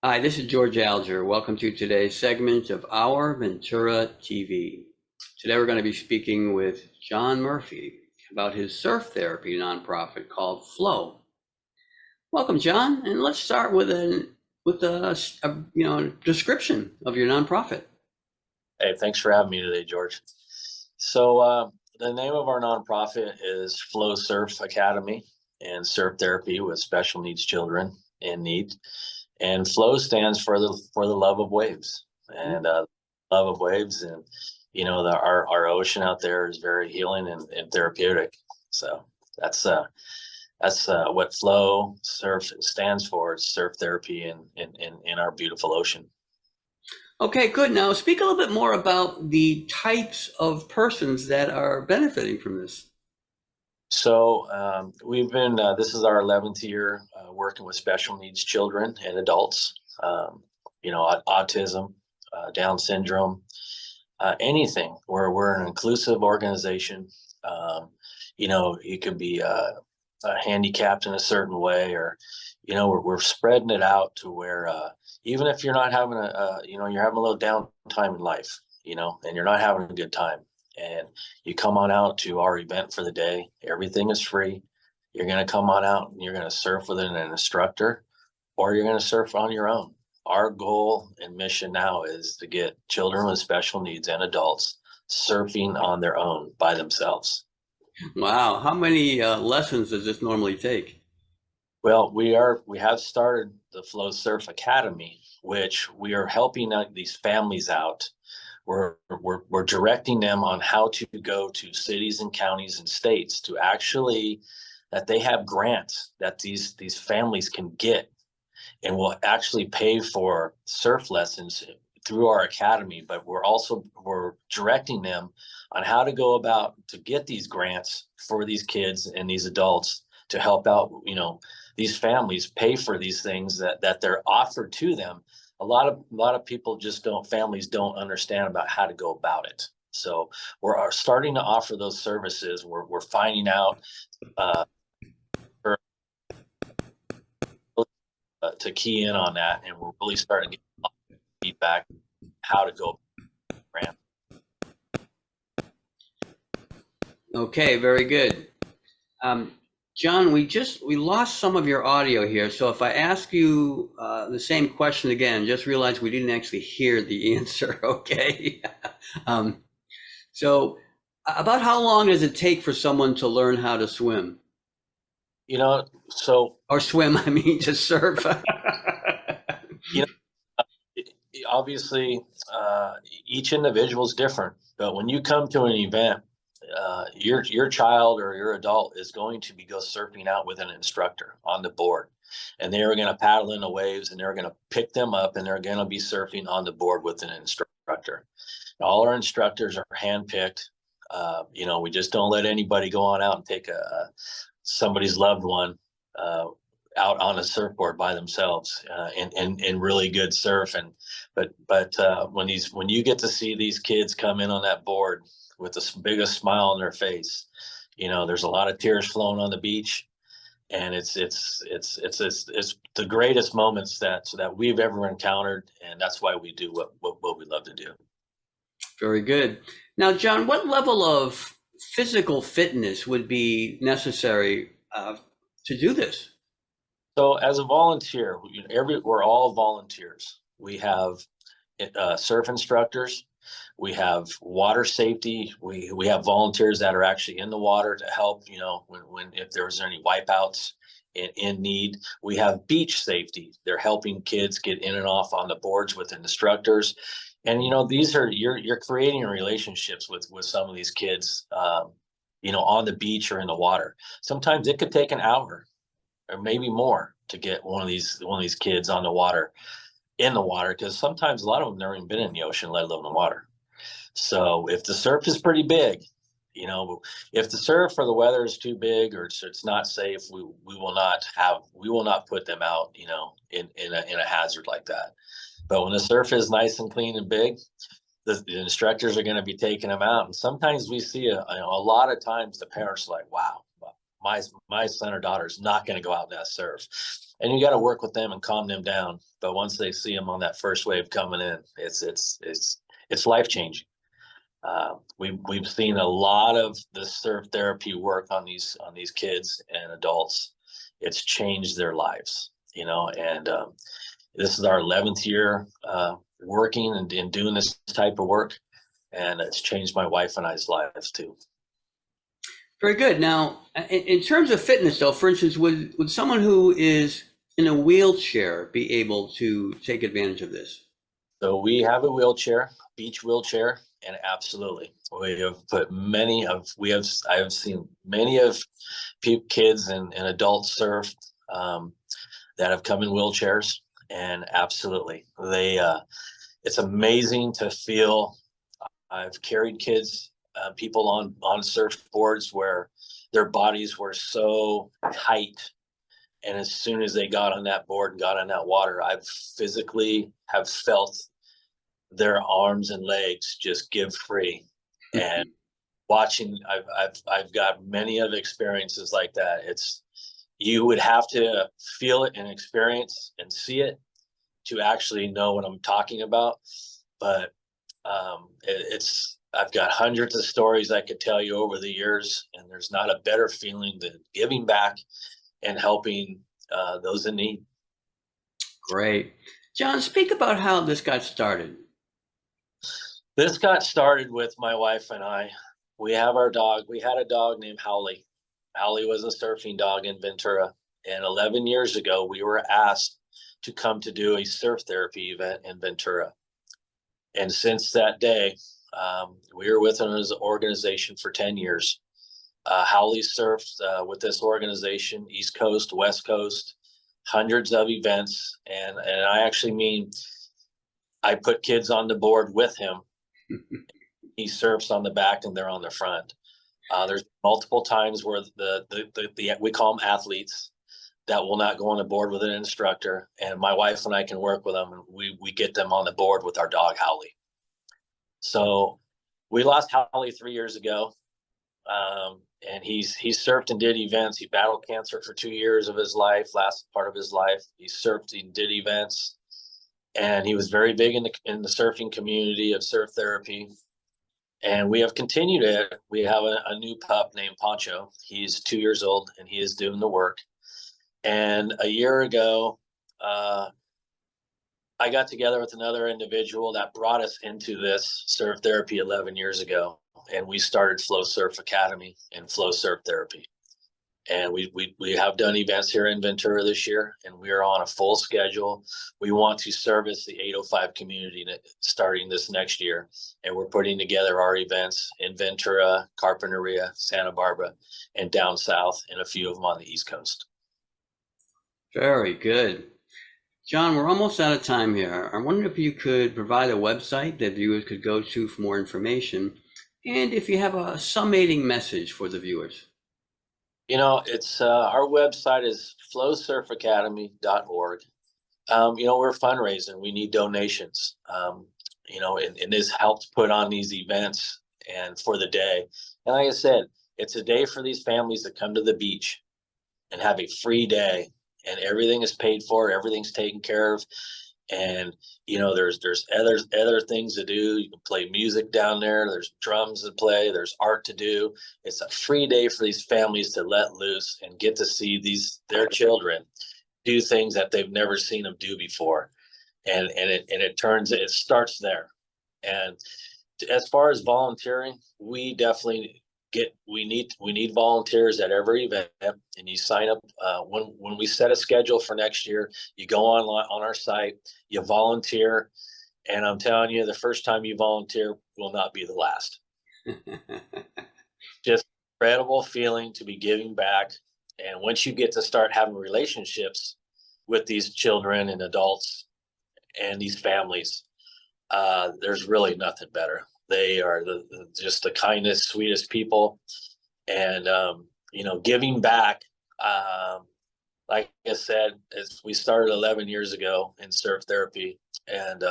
Hi, this is George Alger. Welcome to today's segment of Our Ventura TV. Today we're going to be speaking with John Murphy about his surf therapy nonprofit called Flow. Welcome, John, and let's start with a description of your nonprofit. Hey, thanks for having me today, George. So the name of our nonprofit is Flow Surf Academy and Surf Therapy with Special Needs Children in Need. And Flow stands for the love of waves and love of waves. And our ocean out there is very healing and therapeutic. So that's what Flow Surf stands for. It's surf therapy in our beautiful ocean. Okay, good. Now speak a little bit more about the types of persons that are benefiting from this. So we've been, this is our 11th year working with special needs children and adults, autism, Down syndrome, anything where we're an inclusive organization. You could be handicapped in a certain way, or, we're spreading it out to where even if you're not having you're having a little downtime in life, and you're not having a good time, and you come on out to our event for the day. Everything is free. You're going to come on out and you're going to surf with an instructor, or you're going to surf on your own. Our goal and mission now is to get children with special needs and adults surfing on their own by themselves. Wow, how many lessons does this normally take? Well, we have started the Flow Surf Academy, which we are helping these families out. We're directing them on how to go to cities and counties and states to actually that they have grants that these families can get, and will actually pay for surf lessons through our academy. But we're directing them on how to go about to get these grants for these kids and these adults to help out, these families pay for these things that they're offered to them. A lot of people families don't understand about how to go about it. So we're starting to offer those services. We're finding out to key in on that, and we're really starting to get feedback how to go grant. Okay, very good. John, we lost some of your audio here, so if I ask you the same question again, just realize we didn't actually hear the answer, okay? So about how long does it take for someone to learn how to swim? Or swim, I mean, to surf. you know, obviously, each individual is different, but when you come to an event, your child or your adult is going to go surfing out with an instructor on the board, and they are going to paddle in the waves, and they're going to pick them up, and they're going to be surfing on the board with an instructor. All our instructors are handpicked. We just don't let anybody go on out and take somebody's loved one out on a surfboard by themselves in really good surf. But when you get to see these kids come in on that board with the biggest smile on their face, there's a lot of tears flowing on the beach, and it's the greatest moments that we've ever encountered, and that's why we do what we love to do. Very good. Now, John, what level of physical fitness would be necessary to do this? So as a volunteer, we're all volunteers. We have surf instructors. We have water safety. We have volunteers that are actually in the water to help, when if there's any wipeouts in need. We have beach safety. They're helping kids get in and off on the boards with instructors. And, these are, you're creating relationships with some of these kids, on the beach or in the water. Sometimes it could take an hour or maybe more to get one of these kids on the water, in the water, because sometimes a lot of them never even been in the ocean, let alone the water. So if the surf is pretty big, if the surf or the weather is too big or it's not safe, we will not put them out, in a hazard like that. But when the surf is nice and clean and big, the instructors are going to be taking them out. And sometimes we see a lot of times the parents are like, wow, my son or daughter is not going to go out in that surf. and you got to work with them and calm them down. But once they see them on that first wave coming in, it's life changing. We've seen a lot of the surf therapy work on these kids and adults. It's changed their lives, and this is our 11th year working and doing this type of work, and it's changed my wife and I's lives too. Very good. Now, in terms of fitness, though, for instance, would someone who is in a wheelchair be able to take advantage of this? So we have a wheelchair, beach wheelchair, and absolutely, we have put I have seen many of kids and adults surf that have come in wheelchairs, and absolutely, it's amazing to feel. I've carried kids, people on surfboards where their bodies were so tight, and as soon as they got on that board and got on that water, I physically have felt their arms and legs just give free. And watching, I've got many of experiences like that. You would have to feel it and experience and see it to actually know what I'm talking about. But I've got hundreds of stories I could tell you over the years, and there's not a better feeling than giving back and helping those in need. Great. John, speak about how this got started. This got started with my wife and I. We have our dog. We had a dog named Howley. Howley was a surfing dog in Ventura. And 11 years ago, we were asked to come to do a surf therapy event in Ventura. And since that day, we were with an organization for 10 years. Howley surfed with this organization, East Coast, West Coast, hundreds of events. And I actually mean, I put kids on the board with him. He surfs on the back and they're on the front. There's multiple times where we call them athletes that will not go on the board with an instructor, and my wife and I can work with them, and we get them on the board with our dog Howley. So we lost Howley 3 years ago, and he surfed and did events. He battled cancer for 2 years of his life, last part of his life. He surfed and did events, and he was very big in the surfing community of surf therapy. And we have continued it. We have a new pup named Poncho. He's 2 years old, and he is doing the work. And a year ago, I got together with another individual that brought us into this surf therapy 11 years ago. And we started Flow Surf Academy and Flow Surf Therapy. And we have done events here in Ventura this year, and we are on a full schedule. We want to service the 805 community starting this next year. And we're putting together our events in Ventura, Carpinteria, Santa Barbara, and down south, and a few of them on the East Coast. Very good. John, we're almost out of time here. I wonder if you could provide a website that viewers could go to for more information, and if you have a summating message for the viewers. It's our website is flowsurfacademy.org. We're fundraising. We need donations. And this helps put on these events and for the day. And like I said, it's a day for these families that come to the beach and have a free day, and everything is paid for, everything's taken care of. And there's other things to do. You can play music down there. There's drums to play. There's art to do. It's a free day for these families to let loose and get to see their children do things that they've never seen them do before. And it starts there. And as far as volunteering, we definitely we need volunteers at every event, and you sign up when we set a schedule for next year. You go on our site, you volunteer, and I'm telling you, the first time you volunteer will not be the last. Just incredible feeling to be giving back. And once you get to start having relationships with these children and adults and these families, there's really nothing better. They are just the kindest, sweetest people. And, giving back, like I said, we started 11 years ago in surf therapy, and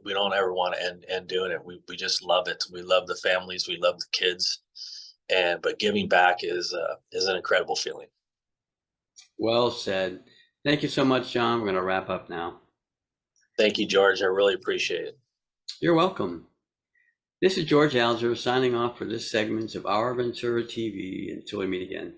we don't ever want to end doing it. We just love it. We love the families. We love the kids. But giving back is an incredible feeling. Well said. Thank you so much, John. We're going to wrap up now. Thank you, George. I really appreciate it. You're welcome. This is George Alger signing off for this segment of Our Ventura TV. Until we meet again.